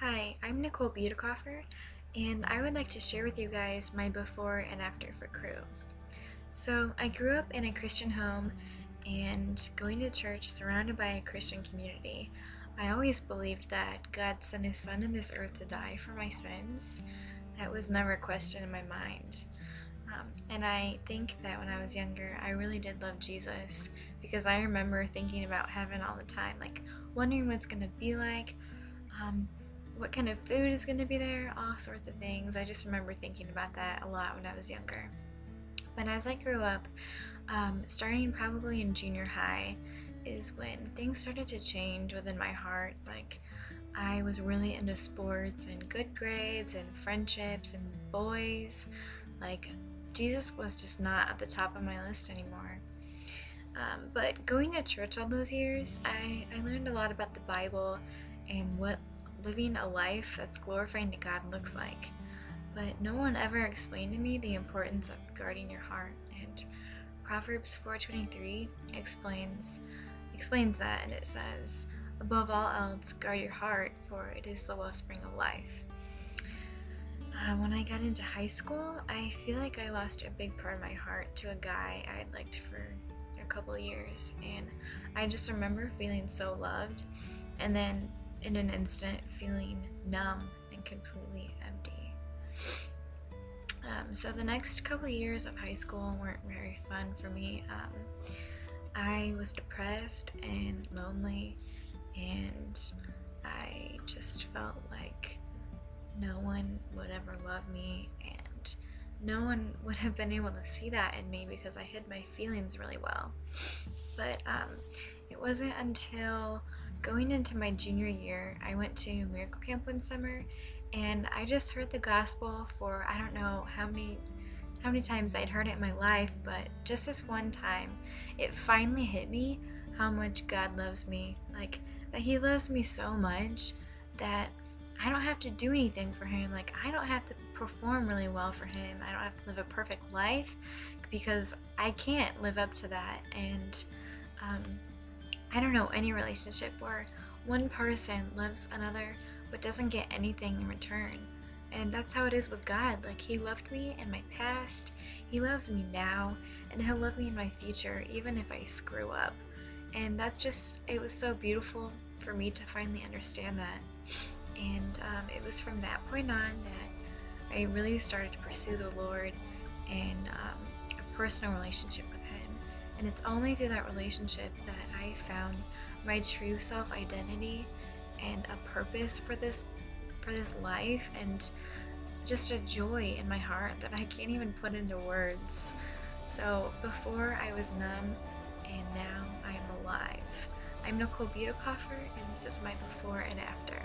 Hi, I'm Nicole Butikofer, and I would like to share with you guys my before and after for Cru. So, I grew up in a Christian home and going to church surrounded by a Christian community. I always believed that God sent His Son to this earth to die for my sins. That was never a question in my mind. And I think that when I was younger, I really did love Jesus because I remember thinking about heaven all the time, like wondering what it's going to be like, um, what kind of food is going to be there, all sorts of things. I just remember thinking about that a lot when I was younger. But as I grew up, starting probably in junior high, is when things started to change within my heart. Like, I was really into sports and good grades and friendships and boys. Like, Jesus was just not at the top of my list anymore. But going to church all those years, I learned a lot about the Bible and what living a life that's glorifying to God looks like. But no one ever explained to me the importance of guarding your heart. And Proverbs 4:23 explains that, and it says, "Above all else, guard your heart, for it is the wellspring of life." When I got into high school, I feel like I lost a big part of my heart to a guy I had liked for a couple of years, and I just remember feeling so loved, and then in an instant feeling numb and completely empty. So the next couple of years of high school weren't very fun for me. I was depressed and lonely, and I just felt like no one would ever love me, and no one would have been able to see that in me because I hid my feelings really well. But it wasn't until going into my junior year, I went to Miracle Camp one summer, and I just heard the gospel for I don't know how many times I'd heard it in my life, but just this one time, it finally hit me how much God loves me. Like, that He loves me so much that I don't have to do anything for Him. Like, I don't have to perform really well for Him. I don't have to live a perfect life because I can't live up to that. And I don't know any relationship where one person loves another but doesn't get anything in return. And that's how it is with God. Like, He loved me in my past, He loves me now, and He'll love me in my future, even if I screw up. And it was so beautiful for me to finally understand that. And it was from that point on that I really started to pursue the Lord and a personal relationship with Him. And it's only through that relationship that I found my true self-identity and a purpose for this life, and just a joy in my heart that I can't even put into words. So before I was numb, and now I am alive. I'm Nicole Butikofer, and this is my before and after.